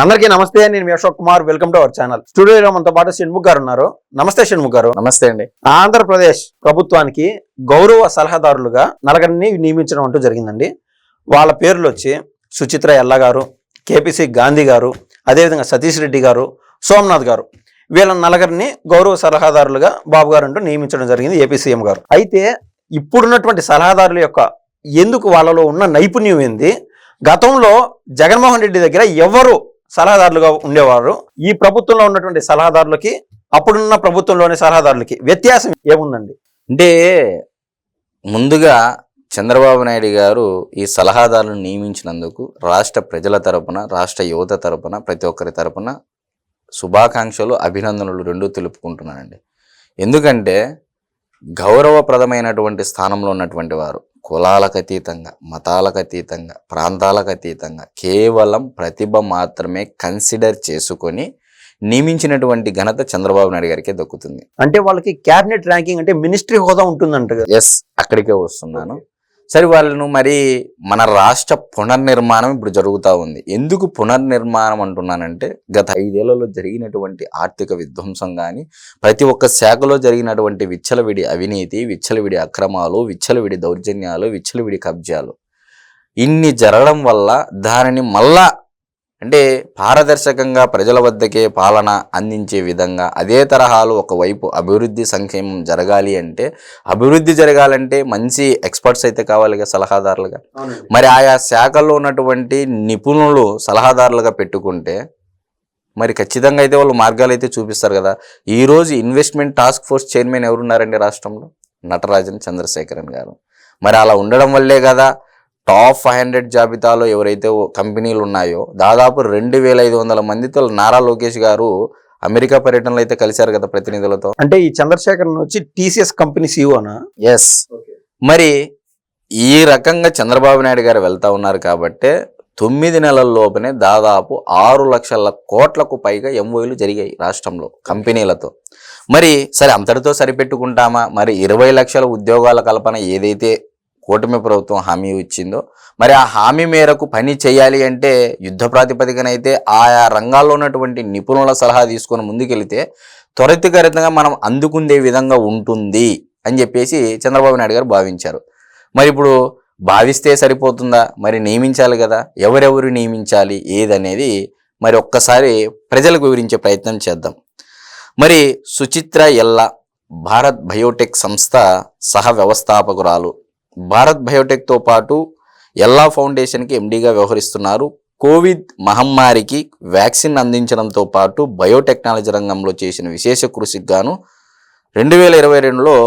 అందరికీ నమస్తే. నేను మీ Ashok Kumar. Welcome to our channel. స్టూడియోలో మనతో పాటు షణ్ముఖ్ గారు ఉన్నారు. నమస్తే షణ్ముఖ్ గారు. నమస్తే అండి. ఆంధ్రప్రదేశ్ ప్రభుత్వానికి గౌరవ సలహాదారులుగా నలుగురిని నియమించడం అంటూ జరిగిందండి. వాళ్ళ పేర్లు వచ్చి సుచిత్ర ఎల్ల గారు, కేపీసీ గాంధీ గారు, అదేవిధంగా సతీష్ రెడ్డి గారు, సోమనాథ్ గారు. వీళ్ళ నలుగురిని గౌరవ సలహాదారులుగా బాబు గారు అంటూ నియమించడం జరిగింది ఏపీ సీఎం గారు. అయితే ఇప్పుడున్నటువంటి సలహాదారుల యొక్క ఎందుకు వాళ్ళలో ఉన్న నైపుణ్యం ఏంది, గతంలో జగన్మోహన్ రెడ్డి దగ్గర ఎవరు సలహాదారులుగా ఉండేవారు, ఈ ప్రభుత్వంలో ఉన్నటువంటి సలహాదారులకి అప్పుడున్న ప్రభుత్వంలోని సలహాదారులకి వ్యత్యాసం ఏముందండి? అంటే ముందుగా చంద్రబాబు నాయుడు గారు ఈ సలహాదారులను నియమించినందుకు రాష్ట్ర ప్రజల తరపున, రాష్ట్ర యువత తరపున, ప్రతి ఒక్కరి తరపున శుభాకాంక్షలు, అభినందనలు రెండూ తెలుపుకుంటున్నానండి. ఎందుకంటే గౌరవప్రదమైనటువంటి స్థానంలో ఉన్నటువంటి వారు కులాలకు అతీతంగా, మతాలకు అతీతంగా, ప్రాంతాలకు అతీతంగా కేవలం ప్రతిభ మాత్రమే కన్సిడర్ చేసుకొని నియమించినటువంటి ఘనత చంద్రబాబు నాయుడు గారికే దక్కుతుంది. అంటే వాళ్ళకి క్యాబినెట్ ర్యాంకింగ్ అంటే మినిస్ట్రీ హోదా ఉంటుందంట. ఎస్, అక్కడికే వస్తున్నాను. సరే, వాళ్ళను మరి మన రాష్ట్ర పునర్నిర్మాణం ఇప్పుడు జరుగుతూ ఉంది. ఎందుకు పునర్నిర్మాణం అంటున్నానంటే గత 5 ఏళ్లలో జరిగినటువంటి ఆర్థిక విధ్వంసం కానీ, ప్రతి ఒక్క శాఖలో జరిగినటువంటి విచ్చలవిడి అవినీతి, విచ్చలవిడి అక్రమాలు, విచ్చలవిడి దౌర్జన్యాలు, విచ్చలవిడి కబ్జాలు ఇన్ని జరగడం వల్ల దానిని మళ్ళా అంటే పారదర్శకంగా ప్రజల వద్దకే పాలన అందించే విధంగా అదే తరహాలో ఒకవైపు అభివృద్ధి సంక్షేమం జరగాలంటే మంచి ఎక్స్పర్ట్స్ అయితే కావాలి కదా సలహాదారులుగా. మరి ఆయా శాఖల్లో ఉన్నటువంటి నిపుణులు సలహాదారులుగా పెట్టుకుంటే మరి ఖచ్చితంగా అయితే వాళ్ళు మార్గాలు అయితే చూపిస్తారు కదా. ఈరోజు ఇన్వెస్ట్మెంట్ టాస్క్ ఫోర్స్ చైర్మన్ ఎవరున్నారండి రాష్ట్రంలో? నటరాజన్ చంద్రశేఖరన్ గారు. మరి అలా ఉండడం వల్లే కదా టాప్ 500 జాబితాలో ఎవరైతే కంపెనీలు ఉన్నాయో దాదాపు 2500 మందితో నారా లోకేష్ గారు అమెరికా పర్యటనలో అయితే కలిశారు కదా ప్రతినిధులతో. అంటే ఈ చంద్రశేఖర్ వచ్చి TCS కంపెనీ CEO-నా? ఎస్. మరి ఈ రకంగా చంద్రబాబు నాయుడు గారు వెళ్తా ఉన్నారు కాబట్టి 9 నెలల లోపునే దాదాపు 6 లక్షల కోట్లకు పైగా MOUలు జరిగాయి రాష్ట్రంలో కంపెనీలతో. మరి సరే, అంతటితో సరిపెట్టుకుంటామా? మరి 20 లక్షల ఉద్యోగాల కల్పన ఏదైతే కూటమి ప్రభుత్వం హామీ ఇచ్చిందో, మరి ఆ హామీ మేరకు పని చేయాలి అంటే యుద్ధ ప్రాతిపదికన అయితే ఆయా రంగాల్లో ఉన్నటువంటి నిపుణుల సలహా తీసుకొని ముందుకెళ్తే త్వరితగతిగా మనం అందుకుందే విధంగా ఉంటుంది అని చెప్పేసి చంద్రబాబు నాయుడు గారు భావించారు. మరి ఇప్పుడు భావిస్తే సరిపోతుందా? మరి నియమించాలి కదా. ఎవరెవరు నియమించాలి ఏదనేది మరి ఒక్కసారి ప్రజలకు వివరించే ప్రయత్నం చేద్దాం. మరి సుచిత్ర ఎల్ల భారత్ బయోటెక్ సంస్థ సహ వ్యవస్థాపకురాలు. భారత్ బయోటెక్తో పాటు ఎల్లా ఫౌండేషన్కి ఎండీగా వ్యవహరిస్తున్నారు. కోవిడ్ మహమ్మారికి వ్యాక్సిన్ అందించడంతో పాటు బయోటెక్నాలజీ రంగంలో చేసిన విశేష కృషికి గాను 2022లో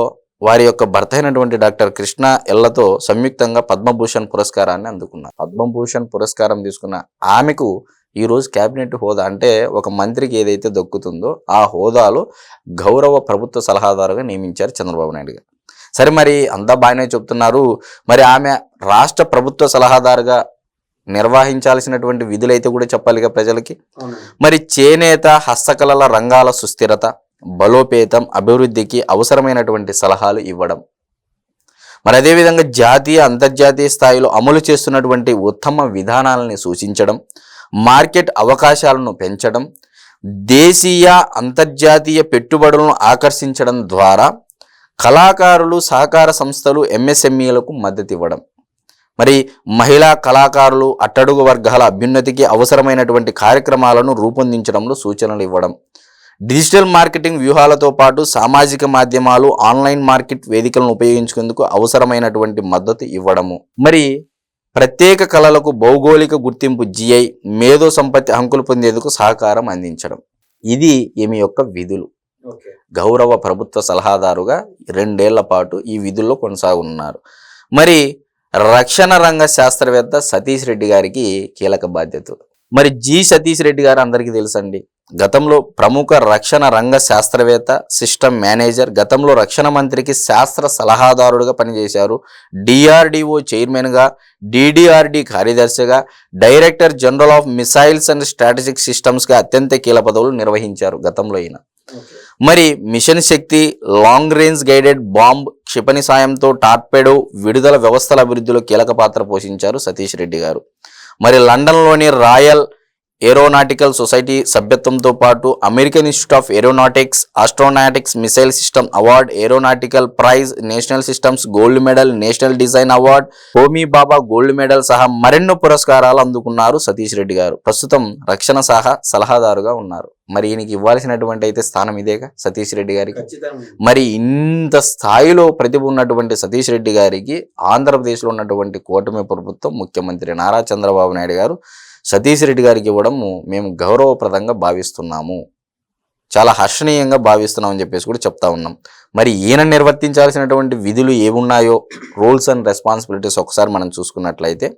వారి యొక్క భర్త అయినటువంటి డాక్టర్ కృష్ణ ఎల్లతో సంయుక్తంగా పద్మభూషణ్ పురస్కారాన్ని అందుకున్నారు. పద్మభూషణ్ పురస్కారం తీసుకున్న ఆమెకు ఈరోజు క్యాబినెట్ హోదా అంటే ఒక మంత్రికి ఏదైతే దక్కుతుందో ఆ హోదాలో గౌరవ ప్రభుత్వ సలహాదారుగా నియమించారు చంద్రబాబు నాయుడు గారు. సరే, మరి అంతా బాగానే చెప్తున్నారు. మరి ఆమె రాష్ట్ర ప్రభుత్వ సలహాదారుగా నిర్వహించాల్సినటువంటి విధులైతే కూడా చెప్పాలిగా ప్రజలకి. మరి చేనేత, హస్తకళల రంగాల సుస్థిరత, బలోపేతం, అభివృద్ధికి అవసరమైనటువంటి సలహాలు ఇవ్వడం, మరి అదేవిధంగా జాతీయ, అంతర్జాతీయ స్థాయిలో అమలు చేస్తున్నటువంటి ఉత్తమ విధానాలని సూచించడం, మార్కెట్ అవకాశాలను పెంచడం, దేశీయ, అంతర్జాతీయ పెట్టుబడులను ఆకర్షించడం ద్వారా కళాకారులు, సహకార సంస్థలు, MSMEలకు మద్దతు ఇవ్వడం, మరి మహిళా కళాకారులు, అట్టడుగు వర్గాల అభ్యున్నతికి అవసరమైనటువంటి కార్యక్రమాలను రూపొందించడంలో సూచనలు ఇవ్వడం, డిజిటల్ మార్కెటింగ్ వ్యూహాలతో పాటు సామాజిక మాధ్యమాలు, ఆన్లైన్ మార్కెట్ వేదికలను ఉపయోగించుకునేందుకు అవసరమైనటువంటి మద్దతు ఇవ్వడము, మరి ప్రత్యేక కళలకు భౌగోళిక గుర్తింపు GI, మేధో సంపత్తి హక్కులు పొందేందుకు సహకారం అందించడం. ఇది ఈమె యొక్క విధులు. గౌరవ ప్రభుత్వ సలహాదారుగా 2 ఏళ్ల పాటు ఈ విధుల్లో కొనసాగుతున్నారు. మరి రక్షణ రంగ శాస్త్రవేత్త సతీష్ రెడ్డి గారికి కీలక బాధ్యతలు. మరి సతీష్ రెడ్డి గారు అందరికీ తెలుసండి. గతంలో ప్రముఖ రక్షణ రంగ శాస్త్రవేత్త, సిస్టమ్ మేనేజర్, గతంలో రక్షణ మంత్రికి శాస్త్ర సలహాదారుడుగా పనిచేశారు. DRDO చైర్మన్గా, DDRD కార్యదర్శిగా, director general of missiles and strategic సిస్టమ్స్గా అత్యంత కీలక పదవులు నిర్వహించారు గతంలో ఈయన. మరి mission Shakti, long range guided bomb క్షిపణి సాయంతో టార్పెడో విడుదల వ్యవస్థల అభివృద్ధిలో కీలక పాత్ర పోషించారు సతీష్ రెడ్డి గారు. మరి లండన్లోని రాయల్ ఏరోనాటికల్ సొసైటీ సభ్యత్వంతో పాటు American institute of aeronautics, astronautics missile system award, aeronautical prize, national systems gold medal, national design award, Homi Bhabha gold medal సహా మరెన్నో పురస్కారాలు అందుకున్నారు సతీష్ రెడ్డి గారు. ప్రస్తుతం రక్షణ సలహాదారుగా ఉన్నారు. మరి ఈయనకి ఇవ్వాల్సినటువంటి అయితే స్థానం ఇదేగా సతీష్ రెడ్డి గారికి. మరి ఇంత స్థాయిలో ప్రతిభ ఉన్నటువంటి సతీష్ రెడ్డి గారికి ఆంధ్రప్రదేశ్లో ఉన్నటువంటి కూటమి ప్రభుత్వం, ముఖ్యమంత్రి నారా చంద్రబాబు నాయుడు గారు సతీష్ రెడ్డి గారికి ఇవ్వడం మేము గౌరవప్రదంగా భావిస్తున్నాము, చాలా హర్షణీయంగా భావిస్తున్నామని చెప్పేసి కూడా చెప్తా ఉన్నాం. మరి ఈయన నిర్వర్తించాల్సినటువంటి విధులు ఏమున్నాయో, రూల్స్ అండ్ రెస్పాన్సిబిలిటీస్ ఒకసారి మనం చూసుకున్నట్లయితే,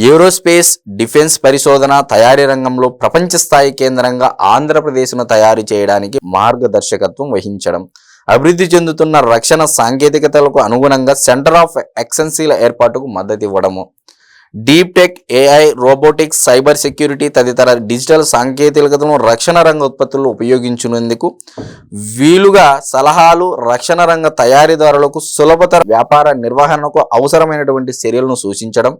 ఏరోస్పేస్ డిఫెన్స్ పరిశోధన తయారీ రంగంలో ప్రపంచ స్థాయి కేంద్రంగా ఆంధ్రప్రదేశ్ను తయారు చేయడానికి మార్గదర్శకత్వం వహించడం, అభివృద్ధి చెందుతున్న రక్షణ సాంకేతికతలకు అనుగుణంగా సెంటర్ ఆఫ్ ఎక్సలెన్సీల ఏర్పాటుకు మద్దతు ఇవ్వడము, deep tech, AI, robotics, cyber security తదితర డిజిటల్ సాంకేతికతను రక్షణ రంగ ఉత్పత్తుల్లో ఉపయోగించుకునేందుకు వీలుగా సలహాలు, రక్షణ రంగ తయారీదారులకు సులభతర వ్యాపార నిర్వహణకు అవసరమైనటువంటి చర్యలను సూచించడం,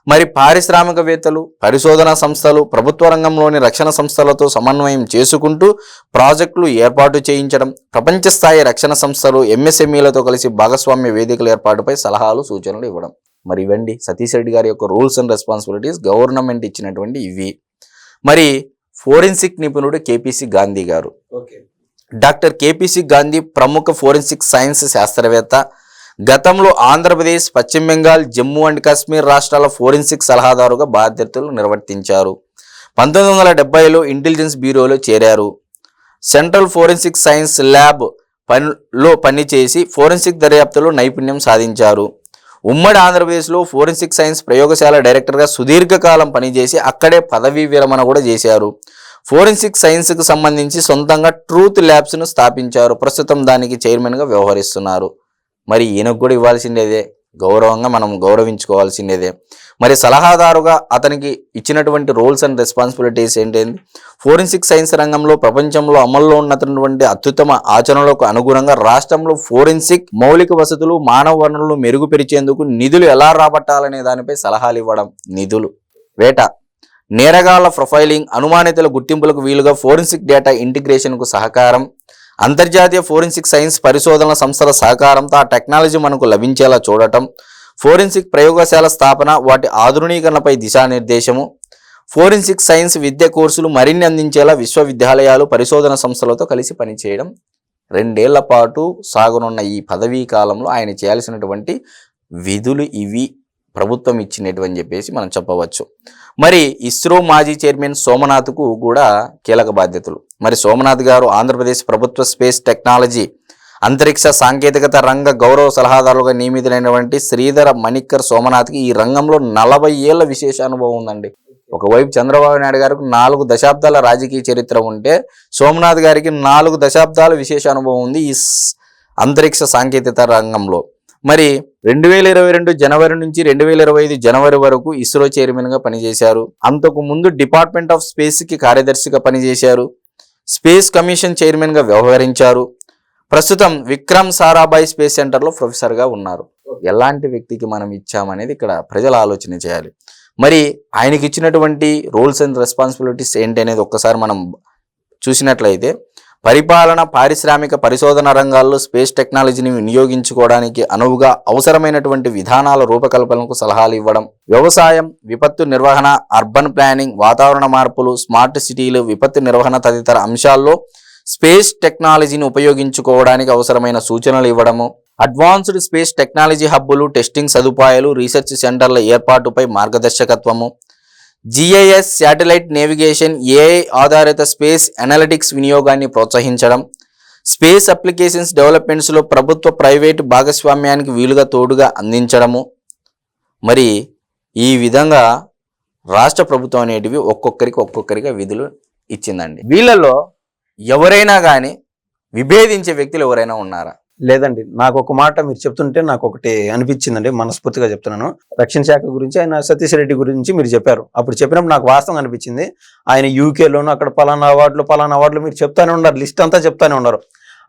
మరి పారిశ్రామికవేత్తలు, పరిశోధనా సంస్థలు ప్రభుత్వ రంగంలోని రక్షణ సంస్థలతో సమన్వయం చేసుకుంటూ ప్రాజెక్టులు ఏర్పాటు చేయించడం, ప్రపంచ స్థాయి రక్షణ సంస్థలు ఎంఎస్ఎంఈలతో కలిసి భాగస్వామ్య వేదికల ఏర్పాటుపై సలహాలు, సూచనలు ఇవ్వడం. మరి ఇవ్వండి సతీష్ రెడ్డి గారి యొక్క రూల్స్ అండ్ రెస్పాన్సిబిలిటీస్, గవర్నమెంట్ ఇచ్చినటువంటి ఇవి. మరి ఫోరెన్సిక్ నిపుణుడు కేపీసీ గాంధీ గారు, డాక్టర్ కేపీసీ గాంధీ ప్రముఖ ఫోరెన్సిక్ సైన్స్ శాస్త్రవేత్త. గతంలో ఆంధ్రప్రదేశ్, పశ్చిమ బెంగాల్, జమ్మూ అండ్ కాశ్మీర్ రాష్ట్రాల ఫోరెన్సిక్ సలహాదారుగా బాధ్యతలు నిర్వర్తించారు. 1970లో ఇంటెలిజెన్స్ బ్యూరోలో చేరారు. సెంట్రల్ ఫోరెన్సిక్ సైన్స్ ల్యాబ్ లో పనిచేసి ఫోరెన్సిక్ దర్యాప్తులో నైపుణ్యం సాధించారు. ఉమ్మడి ఆంధ్రప్రదేశ్లో ఫోరెన్సిక్ సైన్స్ ప్రయోగశాల డైరెక్టర్గా సుదీర్ఘకాలం పనిచేసి అక్కడే పదవీ విరమణ కూడా చేశారు. ఫోరెన్సిక్ సైన్స్కి సంబంధించి సొంతంగా ట్రూత్ ల్యాబ్స్ను స్థాపించారు. ప్రస్తుతం దానికి చైర్మన్గా వ్యవహరిస్తున్నారు. మరి ఈయనకు కూడా ఇవ్వాల్సిందేదే, గౌరవంగా మనం గౌరవించుకోవాల్సిందేదే. మరి సలహాదారుగా అతనికి ఇచ్చినటువంటి రోల్స్ అండ్ రెస్పాన్సిబిలిటీస్ ఏంటండి? ఫోరెన్సిక్ సైన్స్ రంగంలో ప్రపంచంలో అమల్లో ఉన్నటువంటి అత్యుత్తమ ఆచరణలకు అనుగుణంగా రాష్ట్రంలో ఫోరెన్సిక్ మౌలిక వసతులు, మానవ వనరులు మెరుగుపరిచేందుకు నిధులు ఎలా రాబట్టాలనే దానిపై సలహాలు ఇవ్వడం, నిధులు, వేట, నేరగాళ్ల ప్రొఫైలింగ్, అనుమానితుల గుర్తింపులకు వీలుగా ఫోరెన్సిక్ డేటా ఇంటిగ్రేషన్కు సహకారం, అంతర్జాతీయ ఫోరెన్సిక్ సైన్స్ పరిశోధనల సంస్థల సహకారంతో ఆ టెక్నాలజీ మనకు లభించేలా చూడటం, ఫోరెన్సిక్ ప్రయోగశాల స్థాపన, వాటి ఆధునీకరణపై దిశానిర్దేశము, ఫోరెన్సిక్ సైన్స్ విద్య కోర్సులు మరిన్ని అందించేలా విశ్వవిద్యాలయాలు, పరిశోధన సంస్థలతో కలిసి పనిచేయడం. 2 ఏళ్ల పాటు సాగనున్న ఈ పదవీ కాలంలో ఆయన చేయాల్సినటువంటి విధులు ఇవి ప్రభుత్వం ఇచ్చినటువంటి చెప్పేసి మనం చెప్పవచ్చు. మరి ఇస్రో మాజీ చైర్మన్ సోమనాథ్కు కూడా కీలక బాధ్యతలు. మరి సోమనాథ్ గారు ఆంధ్రప్రదేశ్ ప్రభుత్వ స్పేస్ టెక్నాలజీ, అంతరిక్ష సాంకేతికత రంగ గౌరవ సలహాదారులుగా నియమితులైనటువంటి శ్రీధర మణిక్కర్ సోమనాథ్కి ఈ రంగంలో 40 ఏళ్ల విశేష అనుభవం ఉందండి. ఒకవైపు చంద్రబాబు నాయుడు గారికి 4 దశాబ్దాల రాజకీయ చరిత్ర ఉంటే, సోమనాథ్ గారికి 4 దశాబ్దాల విశేష అనుభవం ఉంది ఈ అంతరిక్ష సాంకేతికత రంగంలో. మరి 2022 జనవరి నుంచి 2025 జనవరి వరకు ఇస్రో చైర్మన్గా పనిచేశారు. అంతకు ముందు డిపార్ట్మెంట్ ఆఫ్ స్పేస్కి కార్యదర్శిగా పనిచేశారు. స్పేస్ కమిషన్ చైర్మన్గా వ్యవహరించారు. ప్రస్తుతం విక్రమ్ సారాభాయ్ స్పేస్ సెంటర్లో ప్రొఫెసర్గా ఉన్నారు. ఎలాంటి వ్యక్తికి మనం ఇచ్చామనేది ఇక్కడ ప్రజలు ఆలోచన చేయాలి. మరి ఆయనకి ఇచ్చినటువంటి రోల్స్ అండ్ రెస్పాన్సిబిలిటీస్ ఏంటి అనేది ఒక్కసారి మనం చూసినట్లయితే, పరిపాలన, పారిశ్రామిక, పరిశోధన రంగాల్లో స్పేస్ టెక్నాలజీని వినియోగించుకోవడానికి అనువుగా అవసరమైనటువంటి విధానాల రూపకల్పనకు సలహాలు ఇవ్వడం, వ్యవసాయం, విపత్తు నిర్వహణ, అర్బన్ ప్లానింగ్, వాతావరణ మార్పులు, స్మార్ట్ సిటీలు, విపత్తు నిర్వహణ తదితర అంశాల్లో స్పేస్ టెక్నాలజీని ఉపయోగించుకోవడానికి అవసరమైన సూచనలు ఇవ్వడము, అడ్వాన్స్డ్ స్పేస్ టెక్నాలజీ హబ్బులు, టెస్టింగ్ సదుపాయాలు, రీసెర్చ్ సెంటర్ల ఏర్పాటుపై మార్గదర్శకత్వము, జిఐఎస్, శాటిలైట్ నేవిగేషన్, ఏఐ ఆధారిత స్పేస్ అనలిటిక్స్ వినియోగాన్ని ప్రోత్సహించడం, స్పేస్ అప్లికేషన్స్ డెవలప్మెంట్స్లో ప్రభుత్వ ప్రైవేటు భాగస్వామ్యానికి వీలుగా తోడుగా అందించడము. మరి ఈ విధంగా రాష్ట్ర ప్రభుత్వం అనేటివి ఒక్కొక్కరికి విధులు ఇచ్చిందండి. వీళ్ళలో ఎవరైనా కానీ విభేదించే వ్యక్తులు ఎవరైనా ఉన్నారా? లేదండి. నాకు ఒక మాట మీరు చెప్తుంటే నాకు ఒకటి అనిపించిందండి, మనస్ఫూర్తిగా చెప్తున్నాను. రక్షణ శాఖ గురించి ఆయన సతీష్ రెడ్డి గురించి మీరు చెప్పారు. అప్పుడు చెప్పినప్పుడు నాకు వాస్తవం అనిపించింది. ఆయన యూకేలోను అక్కడ పలానా అవార్డులు మీరు చెప్తానే ఉన్నారు, లిస్ట్ అంతా చెప్తానే ఉన్నారు.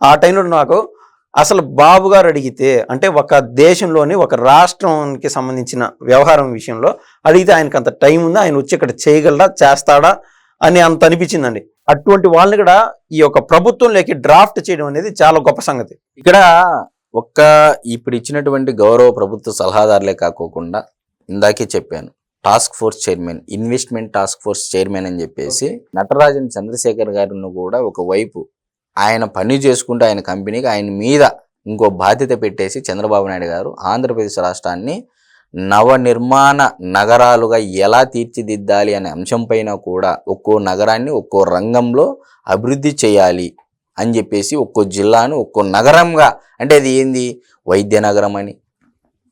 ఆ టైంలో నాకు అసలు బాబు గారు అడిగితే అంటే ఒక దేశంలోని ఒక రాష్ట్రానికి సంబంధించిన వ్యవహారం విషయంలో అడిగితే ఆయనకు అంత టైం ఉందా, ఆయన వచ్చి ఇక్కడ చేయగలరా, చేస్తాడా అని అంత అనిపించిందండి. అటువంటి వాళ్ళని కూడా ఈ యొక్క ప్రభుత్వంలోకి డ్రాఫ్ట్ చేయడం అనేది చాలా గొప్ప సంగతి. ఇక్కడ ఇప్పుడు ఇచ్చినటువంటి గౌరవ ప్రభుత్వ సలహాదారులే కాకోకుండా ఇందాకే చెప్పాను, task force chairman, investment task force chairman అని చెప్పేసి నటరాజన్ చంద్రశేఖర్ గారిని కూడా ఒకవైపు ఆయన పని చేసుకుంటూ ఆయన కంపెనీకి ఆయన మీద ఇంకో బాధ్యత పెట్టేసి చంద్రబాబు నాయుడు గారు ఆంధ్రప్రదేశ్ రాష్ట్రాన్ని నవనిర్మాణ నగరాలుగా ఎలా తీర్చిదిద్దాలి అనే అంశం పైన కూడా ఒక్కో నగరాన్ని ఒక్కో రంగంలో అభివృద్ధి చేయాలి అని చెప్పేసి ఒక్కో జిల్లాను ఒక్కో నగరంగా, అంటే అది ఏంది, వైద్య నగరం అని,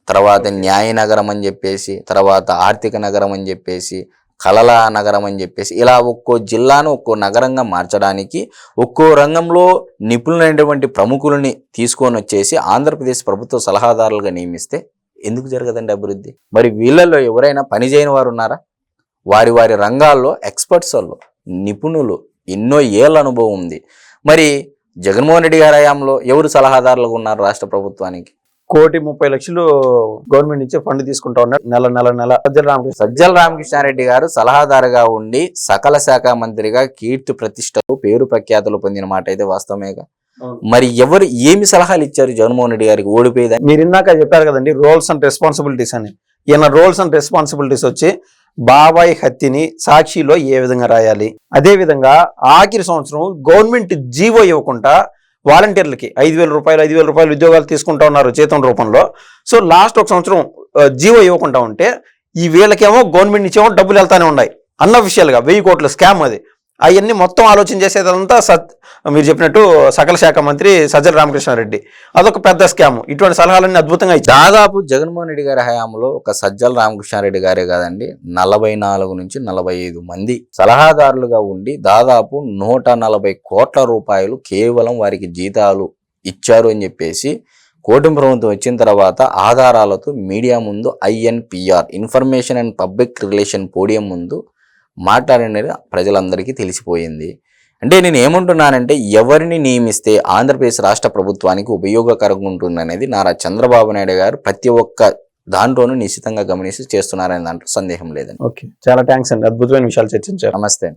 తర్వాత న్యాయ నగరం అని చెప్పేసి, తర్వాత ఆర్థిక నగరం అని చెప్పేసి, కళల నగరం అని చెప్పేసి, ఇలా ఒక్కో జిల్లాను ఒక్కో నగరంగా మార్చడానికి ఒక్కో రంగంలో నిపుణులైనటువంటి ప్రముఖులని తీసుకొని వచ్చేసి ఆంధ్రప్రదేశ్ ప్రభుత్వ సలహాదారులుగా నియమిస్తే ఎందుకు జరగదండి అభివృద్ధి? మరి వీళ్ళల్లో ఎవరైనా పని చేయని వారు ఉన్నారా? వారి వారి రంగాల్లో ఎక్స్పర్ట్స్ వాళ్ళు, నిపుణులు, ఎన్నో ఏళ్ళ అనుభవం ఉంది. మరి జగన్మోహన్ రెడ్డి గారి హయాంలో ఎవరు సలహాదారులుగా ఉన్నారు రాష్ట్ర ప్రభుత్వానికి? 1,30,00,000 గవర్నమెంట్ నుంచి ఫండ్ తీసుకుంటా ఉన్నారు నెల. సజ్జల రామకృష్ణారెడ్డి గారు సలహాదారుగా ఉండి సకల శాఖ మంత్రిగా కీర్తి ప్రతిష్టలు పేరు ప్రఖ్యాతులు పొందిన మాట అయితే వాస్తవమేగా. మరి ఎవరు ఏమి సలహాలు ఇచ్చారు జగన్మోహన్ రెడ్డి గారికి ఓడిపోయేదని? మీరు ఇందాక చెప్పారు కదండి రోల్స్ అండ్ రెస్పాన్సిబిలిటీస్ అని. ఈయన రోల్స్ అండ్ రెస్పాన్సిబిలిటీస్ వచ్చి బాబాయ్ హత్యని సాక్షిలో ఏ విధంగా రాయాలి, అదే విధంగా ఆఖరి సంవత్సరం గవర్నమెంట్ జీవో ఇవ్వకుండా వాలంటీర్లకి 5,000 రూపాయలు ఉద్యోగాలు తీసుకుంటా ఉన్నారు జీతం రూపంలో. సో లాస్ట్ ఒక సంవత్సరం జీవో ఇవ్వకుండా ఉంటే ఈ వీళ్ళకేమో గవర్నమెంట్ నుంచేమో డబ్బులు వెళ్తానే ఉన్నాయి అన్న విషయాలుగా 1,000 కోట్ల స్కామ్ అది. అవన్నీ మొత్తం ఆలోచన చేసేదంతా మీరు చెప్పినట్టు సకల శాఖ మంత్రి సజ్జల రామకృష్ణారెడ్డి. అదొక పెద్ద స్కామ్. ఇటువంటి సలహాలన్నీ అద్భుతంగా ఇచ్చారు. దాదాపు జగన్మోహన్ రెడ్డి గారి హయాంలో ఒక సజ్జల రామకృష్ణారెడ్డి గారే కాదండి, 44 నుంచి 45 మంది సలహాదారులుగా ఉండి దాదాపు 140 కోట్ల రూపాయలు కేవలం వారికి జీతాలు ఇచ్చారు అని చెప్పేసి కూటమి ప్రభుత్వం వచ్చిన తర్వాత ఆధారాలతో మీడియా ముందు INPR, information and public relation podium ముందు మాట్లాడినది ప్రజలందరికీ తెలిసిపోయింది. అంటే నేను ఏమంటున్నానంటే ఎవరిని నియమిస్తే ఆంధ్రప్రదేశ్ రాష్ట్ర ప్రభుత్వానికి ఉపయోగకరంగా ఉంటుందనేది నారా చంద్రబాబు నాయుడు గారు ప్రతి ఒక్క దాంట్లోనూ నిశ్చితంగా గమనించి చేస్తున్నారనే దాంట్లో సందేహం లేదండి. ఓకే, చాలా థ్యాంక్స్ అండి, అద్భుతమైన విషయాలు చర్చించారు. నమస్తే.